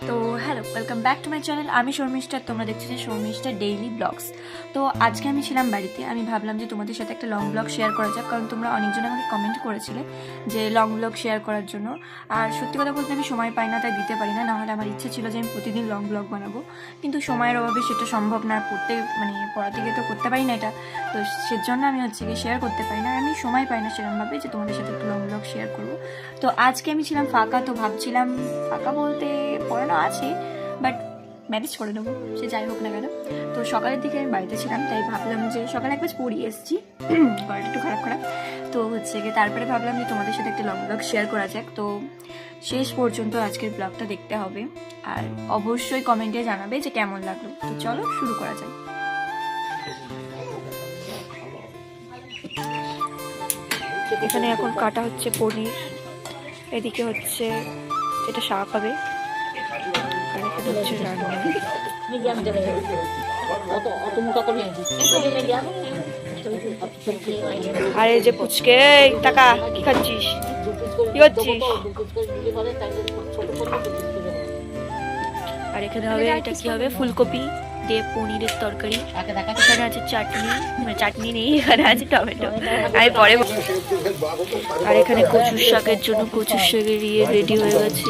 তো hello, welcome back to my channel. আমি শর্মিষ্ঠা, তোমরা দেখছো যে শর্মিষ্ঠা ডেইলি ব্লগস। তো আজকে আমি ছিলাম বাড়িতে। আমি ভাবলাম যে তোমাদের সাথে একটা লং ব্লগ শেয়ার করা যাক, কারণ তোমরা অনেকজন আমাকে কমেন্ট করেছিলে যে লং ব্লগ শেয়ার করার জন্য। আর সত্যি কথা বলতে আমি সময় পাই না, তাই দিতে পারি না। নাহলে আমার ইচ্ছে ছিল যে আমি প্রতিদিন লং ব্লগ বানাবো, কিন্তু সময়ের অভাবে সেটা সম্ভব না। পড়াতে গিয়ে তো করতে পারি না এটা, তো সেজন্য আমি গিয়ে শেয়ার করতে পারি না। আমি সময় পাই না সেরকমভাবে যে তোমাদের সাথে একটু লং ব্লগ শেয়ার করবো। তো আজকে আমি ছিলাম ফাঁকা, তো ভাবছিলাম, ফাঁকা বলতে পড়ানো আছে, বাট ম্যানেজ করে নেবো, সে যাই হোক না কেন। তো সকালের দিকে আমি বাড়িতে ছিলাম, তাই ভাবলাম যে সকালে একবার পড়িয়ে এসেছি, গলাটা একটু খারাপ খারাপ। তো গিয়ে তারপরে ভাবলাম যে তোমাদের সাথে একটা লং ব্লগ শেয়ার করা যাক। তো শেষ পর্যন্ত আজকের ব্লগটা দেখতে হবে, আর অবশ্যই কমেন্টে জানাবে যে কেমন লাগলো। তো চলো শুরু করা যাক। এখানে এখন কাটা হচ্ছে পনির, এদিকে হচ্ছে যেটা শাক হবে, আর এখানে হচ্ছে রান্না। আরে যে পুচকে, টাকা কি খাচ্ছিস, কি করছিস? আর এখানে হবে, এটা কি হবে, ফুলকপি দিয়ে পনিরের তরকারি। এখানে আছে চাটনি নেই, এখানে আছে টমেটো, আমি পরে। আর এখানে কচুর শাকের জন্য কচুর শাকের রেডি হয়ে গেছে,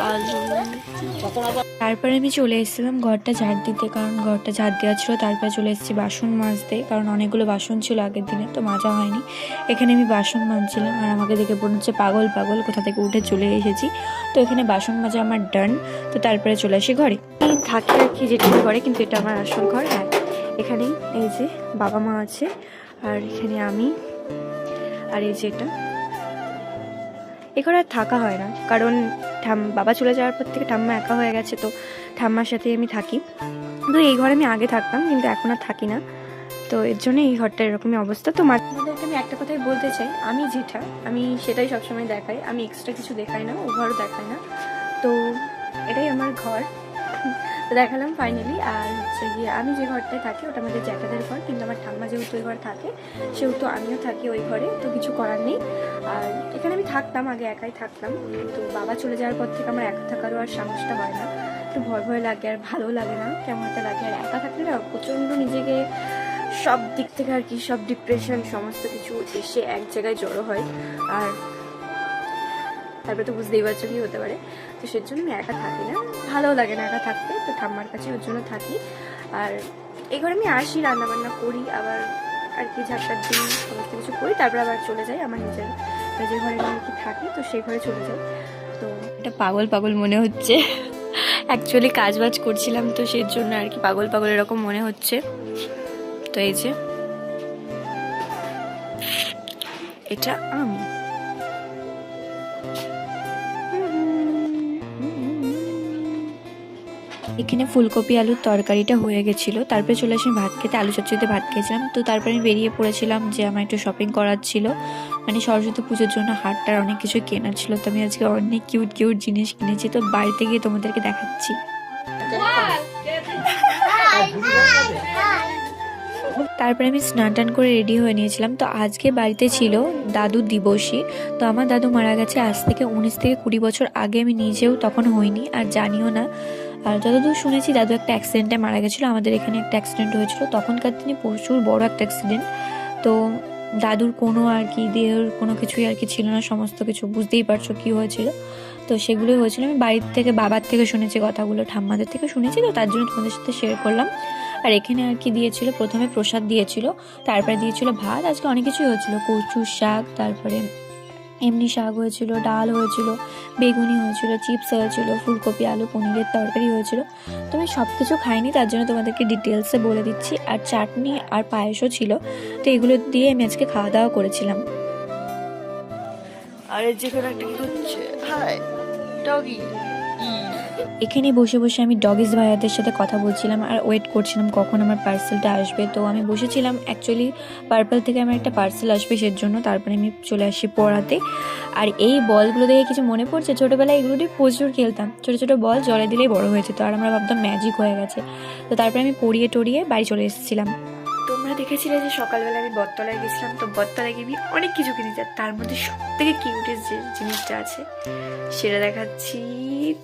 আলু। তারপরে আমি চলে এসেছিলাম ঘরটা ঝাড় দিতে, কারণ ঘরটা ঝাড় দেওয়া ছিল। তারপরে চলে এসেছি বাসন মাজতে, কারণ অনেকগুলো বাসন ছিল আগের দিনে, তো মাজা হয়নি। এখানে আমি বাসন মাজছিলাম, আর আমাকে দেখে মনে হচ্ছে পাগল পাগল, কোথা থেকে উঠে চলে এসেছি। তো এখানে বাসন মাজা আমার ডান। তো তারপরে চলে আসি ঘরে, থাকি আর কি যেটা ঘরে, কিন্তু এটা আমার আসল ঘর। হ্যাঁ, এখানেই এই যে বাবা মা আছে, আর এখানে আমি, আর এই যে এটা। এ ঘরে আর থাকা হয় না, কারণ বাবা চলে যাওয়ার পর থেকে ঠাম্মা একা হয়ে গেছে, তো ঠাম্মার সাথেই আমি থাকি। কিন্তু এই ঘরে আমি আগে থাকতাম, কিন্তু এখন আর থাকি না, তো এর জন্য এই ঘরটা এরকমই অবস্থা। তো আপনাদেরকে আমি একটা কথাই বলতে চাই, আমি যেটা আমি সেটাই সবসময় দেখাই, আমি এক্সট্রা কিছু দেখাই না, ও ঘরও দেখাই না। তো এটাই আমার ঘর, তো দেখালাম ফাইনালি। আর গিয়ে আমি যে ঘরটায় থাকি ওটা আমাদের জ্যাঠাদের ঘর, কিন্তু আমার ঠাম্মা যেহেতু ওই ঘরে থাকে, সেহেতু আমিও থাকি ওই ঘরে, তো কিছু করার নেই। আর এখানে আমি থাকতাম, আগে একাই থাকতাম, তো বাবা চলে যাওয়ার পর থেকে আমার একা থাকারও আর সাহসটা হয় না, একটু ভয় ভয় লাগে, আর ভালো লাগে না, কেমন একটা লাগে। আর একা থাকলে না প্রচণ্ড নিজেকে সব দিক থেকে আর কি, সব ডিপ্রেশন সমস্ত কিছু এসে এক জায়গায় জড়ো হয়, আর তারপরে তো বুঝতেই পারছো কি হতে পারে। তো সেজন্য আমি একা থাকি না, ভালো লাগে না একা থাকতে, তো ঠাম্মার কাছে ওর জন্য থাকি। আর এই ঘরে আমি আসি, রান্নাবান্না করি, আবার আর কি ঝাড়টার দিই, সমস্ত কিছু করি, তারপর আবার চলে যাই আমার নিজের যে ঘরে আমি আর কি থাকি, তো সেই ঘরে চলে যাই। তো এটা পাগল পাগল মনে হচ্ছে, অ্যাকচুয়ালি কাজ বাজ করছিলাম, তো সেই জন্য আর কি পাগল পাগল এরকম মনে হচ্ছে। তো এই যে এটা আমি। এখানে ফুলকপি আলুর তরকারিটা হয়ে গেছিলো, তারপরে চলে আসি ভাত খেতে, আলু চচ্চড়িতে ভাত খেয়েছিলাম। তো তারপরে আমি বেরিয়ে পড়েছিলাম যে আমার একটু শপিং করার ছিল, মানে সরস্বতী পুজোর জন্য হাটটার অনেক কিছু কেনার ছিল। তো আমি আজকে অনেক কিউট কিউট জিনিস কিনেছি, তো বাড়িতে গিয়ে তোমাদেরকে দেখাচ্ছি। তারপরে আমি স্নান টান করে রেডি হয়ে নিয়েছিলাম। তো আজকে বাড়িতে ছিল দাদুর দিবসী, তো আমার দাদু মারা গেছে আজ থেকে 19 থেকে 20 বছর আগে। আমি নিজেও তখন হইনি আর জানিও না, আর যতদূর শুনেছি দাদু একটা অ্যাক্সিডেন্টে মারা গেছিলো। আমাদের এখানে একটা অ্যাক্সিডেন্ট হয়েছিল তখনকার দিনে, প্রচুর বড় একটা অ্যাক্সিডেন্ট। তো দাদুর কোনো আর কি দেহের কোনো কিছুই আর কি ছিল না, সমস্ত কিছু বুঝতেই পারছো কি হয়েছিল। তো সেগুলোই হয়েছিল, আমি বাড়ির থেকে বাবার থেকে শুনেছি কথাগুলো, ঠাম্মাদের থেকে শুনেছি, তো তার জন্য তোমাদের সাথে শেয়ার করলাম। আর এখানে আর কি দিয়েছিল, প্রথমে প্রসাদ দিয়েছিল, তারপরে দিয়েছিল ভাত। আজকে অনেক কিছুই হয়েছিল, কচুর শাক, তারপরে এমনি শাক হয়েছিল, ডাল হয়েছিল, বেগুনি হয়েছিল, চিপস হয়েছিল, ফুলকপি আলু পনিরের তরকারি হয়েছিল। তো আমি সব কিছু খাইনি, তার জন্য তোমাদেরকে ডিটেলসে বলে দিচ্ছি। আর চাটনি আর পায়েসও ছিল, তো এগুলো দিয়ে আমি আজকে খাওয়া দাওয়া করেছিলাম। আর যেখানে একটা কি হচ্ছে, হাই ডগি। এখানে বসে বসে আমি ডগিস ভাইয়াদের সাথে কথা বলছিলাম, আর ওয়েট করছিলাম কখন আমার পার্সেলটা আসবে। তো আমি বসেছিলাম, অ্যাকচুয়ালি পার্পল থেকে আমার একটা পার্সেল আসবে সের জন্য। তারপরে আমি চলে আসি পড়াতে। আর এই বলগুলো দেখে কিছু মনে পড়ছে, ছোটোবেলায় এগুলো দিয়ে প্রচুর খেলতাম, ছোটো ছোটো বল জলে দিলেই বড় হয়েছে, তো আর আমরা ভাবতাম ম্যাজিক হয়ে গেছে। তো তারপরে আমি পড়িয়ে টড়িয়ে বাড়ি চলে এসেছিলাম। তোমরা দেখেছিলে যে সকালবেলা আমি বটতলায় গেছিলাম, তো বটতলায় গিয়ে আমি অনেক কিছু কিনেছি, আর তার মধ্যে সব থেকে কিউটেস্ট যে জিনিসটা আছে সেটা দেখাচ্ছি।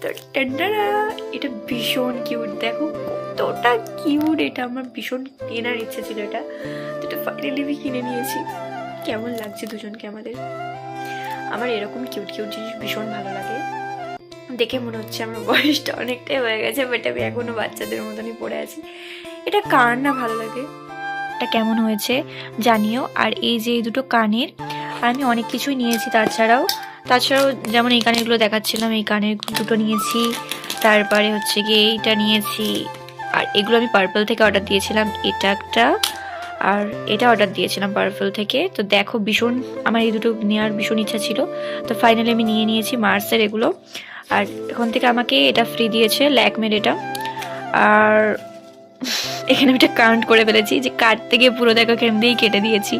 তো টেন্ডারা, এটা ভীষণ কিউট, দেখো কতটা কিউট, এটা আমার ভীষণ কেনার ইচ্ছে ছিল এটা, তো এটা ফাইনালি আমি কিনে নিয়েছি। কেমন লাগছে দুজনকে আমাদের? আমার এরকম কিউট কিউট জিনিস ভীষণ ভালো লাগে, দেখে মনে হচ্ছে আমার বয়সটা অনেকটাই হয়ে গেছে, বাট আমি এখনো বাচ্চাদের মতনই পড়ে আছি। এটা কার না ভালো লাগে, এটা কেমন হয়েছে জানিও। আর এই যে এই দুটো কানের, আর আমি অনেক কিছুই নিয়েছি তাছাড়াও যেমন এই কানেরগুলো দেখাচ্ছিলাম, এই কানের দুটো নিয়েছি, তারপরে হচ্ছে গিয়ে এইটা নিয়েছি, আর এগুলো আমি পার্পল থেকে অর্ডার দিয়েছিলাম, এটা একটা, আর এটা অর্ডার দিয়েছিলাম পার্পল থেকে। তো দেখো ভীষণ আমার এই দুটো নেওয়ার ভীষণ ইচ্ছা ছিল, তো ফাইনালি আমি নিয়ে নিয়েছি মার্সের এগুলো। আর এখন থেকে আমাকে এটা ফ্রি দিয়েছে ল্যাকমের এটা। আর এখানে আমি একটা কাউন্ট করে ফেলেছি, যে কাটতে গিয়ে পুরো দেখো এখান দিয়েই কেটে দিয়েছি,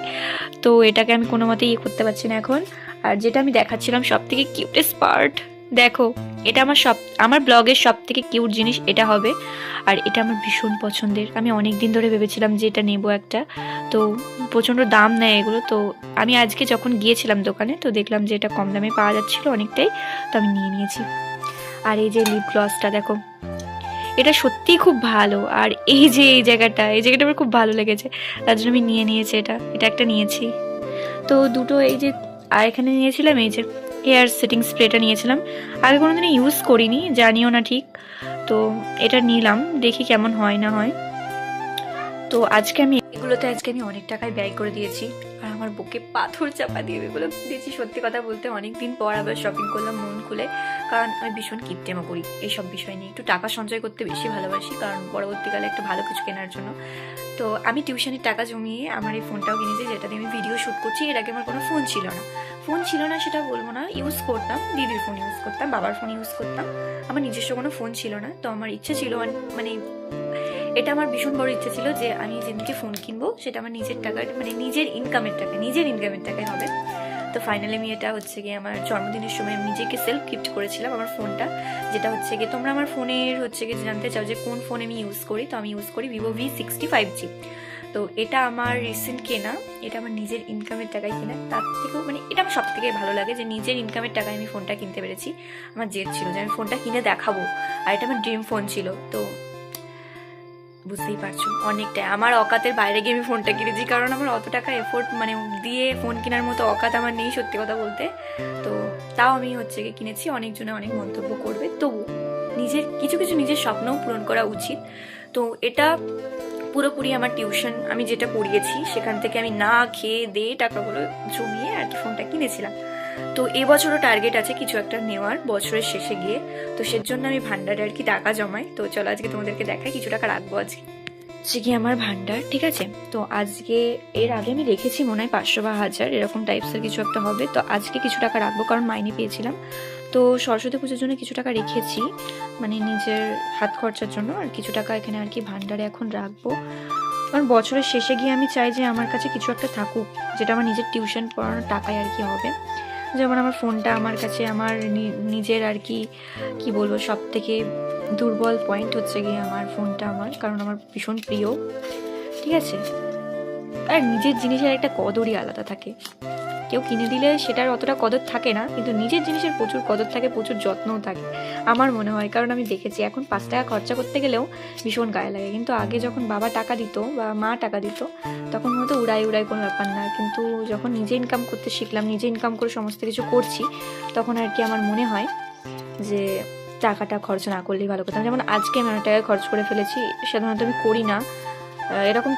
তো এটাকে আমি কোনো মতেই ইয়ে করতে পারছি না এখন। আর যেটা আমি দেখাচ্ছিলাম সব থেকে কিউটেস্ট পার্ট, দেখো এটা আমার ব্লগের সব থেকে কিউট জিনিস এটা হবে, আর এটা আমার ভীষণ পছন্দের। আমি অনেক দিন ধরে ভেবেছিলাম যে এটা নেবো একটা, তো প্রচণ্ড দাম নেয় এগুলো, তো আমি আজকে যখন গিয়েছিলাম দোকানে তো দেখলাম যে এটা কম দামে পাওয়া যাচ্ছিলো অনেকটাই, তো আমি নিয়ে নিয়েছি। আর এই যে লিপ গ্লসটা দেখো, এটা সত্যিই খুব ভালো, আর এই যে এই জায়গাটা আমার খুব ভালো লেগেছে, তার জন্য আমি নিয়ে নিয়েছি এটা একটা নিয়েছি। তো দুটো এই যে, আর এখানে নিয়েছিলাম এই যে হেয়ার সেটিং স্প্রেটা নিয়েছিলাম, আগে কোনোদিনও ইউজ করিনি, জানিও না ঠিক, তো এটা নিলাম, দেখি কেমন হয় না হয়। তো আজকে আমি অনেক টাকায় ব্যয় করে দিয়েছি, আর আমার বুকে পাথর চাপা দিয়ে এগুলো দিয়েছি। সত্যি কথা বলতে অনেক দিন পর আবার শপিং করলাম মন খুলে, কারণ আমি ভীষণ কিপটেমা করি এইসব বিষয় নিয়ে, একটু টাকা সঞ্চয় করতে বেশি ভালোবাসি, কারণ পরবর্তীকালে একটা ভালো কিছু কেনার জন্য। তো আমি টিউশনের টাকা জমিয়ে আমার এই ফোনটাও কিনেছি, যেটা দিয়ে আমি ভিডিও শ্যুট করছি। এর আগে আমার কোনো ফোন ছিল না সেটা বলবো না, ইউজ করতাম, দিদির ফোন ইউজ করতাম, বাবার ফোন ইউজ করতাম, আমার নিজস্ব কোনো ফোন ছিল না। তো আমার ইচ্ছে ছিল, মানে এটা আমার ভীষণ বড় ইচ্ছে ছিল যে আমি যেদিনকে ফোন কিনবো সেটা আমার নিজের টাকায়, মানে নিজের ইনকামের টাকায় হবে। তো ফাইনালি আমি এটা হচ্ছে গিয়ে আমার জন্মদিনের সময় আমি নিজেকে সেলফ গিফট করেছিলাম আমার ফোনটা, যেটা হচ্ছে গিয়ে, তোমরা আমার ফোনের হচ্ছে গিয়ে জানতে চাও যে কোন ফোন আমি ইউজ করি, তো আমি ইউজ করি Vivo V65G। তো এটা আমার রিসেন্ট কেনা, এটা আমার নিজের ইনকামের টাকায় কেনা, তার থেকেও মানে এটা আমার সব থেকে ভালো লাগে যে নিজের ইনকামের টাকায় আমি ফোনটা কিনতে পেরেছি। আমার জেদ ছিল যে আমি ফোনটা কিনে দেখাবো, আর এটা আমার ড্রিম ফোন ছিল। তো বুঝতেই পারছো অনেকটাই আমার অকাতের বাইরে গিয়ে আমি ফোনটা কিনেছি, কারণ আমার অত টাকা এফোর্ট মানে দিয়ে ফোন কেনার মতো অকাত আমার নেই সত্যি কথা বলতে। তো তাও আমি হচ্ছে গিয়ে কিনেছি, অনেকজনে অনেক মন্তব্য করবে, তবু নিজের কিছু কিছু নিজের স্বপ্নও পূরণ করা উচিত। তো এটা পুরোপুরি আমার টিউশন আমি যেটা পড়িয়েছি সেখান থেকে আমি না খেয়ে দিয়ে টাকাগুলো জমিয়ে আর কি ফোনটা কিনেছিলাম। তো এবছরও টার্গেট আছে কিছু একটা নেওয়ার বছরের শেষে গিয়ে, তো সেজন্য আমি ভান্ডারে আর কি টাকা জমাই। তো চলো আজকে তোমাদেরকে দেখাই, কিছু টাকা রাখবো আজকে কি আমার ভান্ডার, ঠিক আছে। তো আজকে এর আগে আমি রেখেছি মনে হয় 500 বা 1000 এরকম টাইপসের কিছু একটা হবে। তো আজকে কিছু টাকা রাখবো, কারণ মাইনে পেয়েছিলাম, তো সরস্বতী পুজোর জন্য কিছু টাকা রেখেছি, মানে নিজের হাত খরচার জন্য, আর কিছু টাকা এখানে আর কি ভান্ডারে এখন রাখবো। কারণ বছরের শেষে গিয়ে আমি চাই যে আমার কাছে কিছু একটা থাকুক, যেটা আমার নিজের টিউশন পড়ানোর টাকায় আর কি হবে। যেমন আমার ফোনটা আমার কাছে আমার নিজের আর কি কি বলবো, সব থেকে দুর্বল পয়েন্ট হচ্ছে গিয়ে আমার ফোনটা আমার, কারণ আমার ভীষণ প্রিয়, ঠিক আছে। আর নিজের জিনিসের একটা কদরই আলাদা থাকে, কেউ কিনে দিলে সেটার অতটা কদর থাকে না, কিন্তু নিজের জিনিসের প্রচুর কদর থাকে, প্রচুর যত্নও থাকে আমার মনে হয়। কারণ আমি দেখেছি এখন 5 টাকা খরচা করতে গেলেও ভীষণ গায়ে লাগে, কিন্তু আগে যখন বাবা টাকা দিত বা মা টাকা দিত তখন হয়তো উড়াই কোনো ব্যাপার না, কিন্তু যখন নিজে ইনকাম করতে শিখলাম, নিজে ইনকাম করে সমস্ত কিছু করছি, তখন আর কি আমার মনে হয় যে টাকাটা খরচ না করলেই ভালো করতাম। যেমন আজকে আমি অনেক টাকা খরচ করে ফেলেছি, সাধারণত আমি করি না এরকম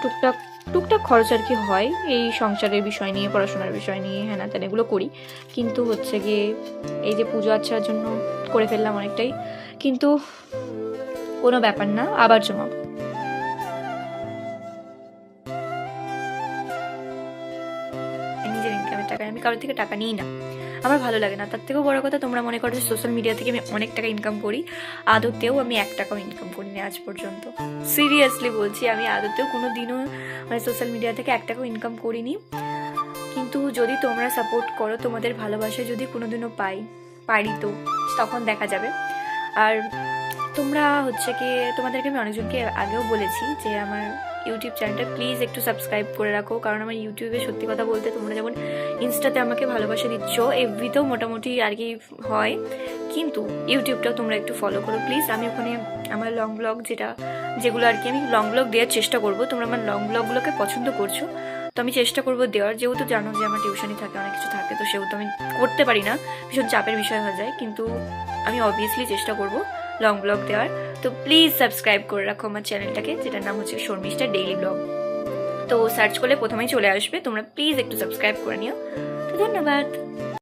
টুকটাক খরচ আর কি হয়, এই সংসারের বিষয় নিয়ে, পড়াশোনার বিষয় নিয়ে, হ্যাঁ না তেন এগুলো করি, কিন্তু হচ্ছে গিয়ে এই যে পুজো আচ্ছার জন্য করে ফেললাম অনেকটাই, কিন্তু কোনো ব্যাপার না, আবার জমাবো। নিজের ইনকামের টাকায় আমি কারোর থেকে টাকা নিই না, আমার ভালো লাগে না। তার থেকেও বড় কথা, তোমরা মনে করো যে সোশ্যাল মিডিয়া থেকে আমি অনেক টাকা ইনকাম করি, আদতেও আমি 1 টাকাও ইনকাম করিনি আজ পর্যন্ত, সিরিয়াসলি বলছি, আমি আদতেও কোনো দিনও মানে সোশ্যাল মিডিয়া থেকে 1 টাকাও ইনকাম করিনি। কিন্তু যদি তোমরা সাপোর্ট করো, তোমাদের ভালোবাসা যদি কোনোদিনও পারি তো তখন দেখা যাবে। আর তোমরা হচ্ছে কি, তোমাদেরকে আমি অনেকজনকে আগেও বলেছি যে আমার ইউটিউব চ্যানেলটা প্লিজ একটু সাবস্ক্রাইব করে রাখো, কারণ আমার ইউটিউবে সত্যি কথা বলতে তোমরা যেমন ইনস্টাতে আমাকে ভালোবাসা দিচ্ছ, এফবিতেও মোটামুটি আর কি হয়, কিন্তু ইউটিউবটাও তোমরা একটু ফলো করো প্লিজ। আমি ওখানে আমার লং ব্লগ যেগুলো আর কি আমি লং ব্লগ দেওয়ার চেষ্টা করব। তোমরা আমার লং ব্লগগুলোকে পছন্দ করছো, তো আমি চেষ্টা করবো দেওয়ার। যেহেতু জানো যে আমার টিউশনই থাকে, অনেক কিছু থাকে, তো সেহেতু আমি করতে পারি না, ভীষণ চাপের বিষয় হয়ে যায়, কিন্তু আমি অবভিয়াসলি চেষ্টা করব লং ব্লগ দেওয়ার। তো প্লিজ সাবস্ক্রাইব করে রাখো আমার চ্যানেলটাকে, যেটার নাম হচ্ছে শর্মিষ্ঠা ডেইলি ব্লগ। তো সার্চ করলে প্রথমেই চলে আসবে, তোমরা প্লিজ একটু সাবস্ক্রাইব করে নিও। তো ধন্যবাদ।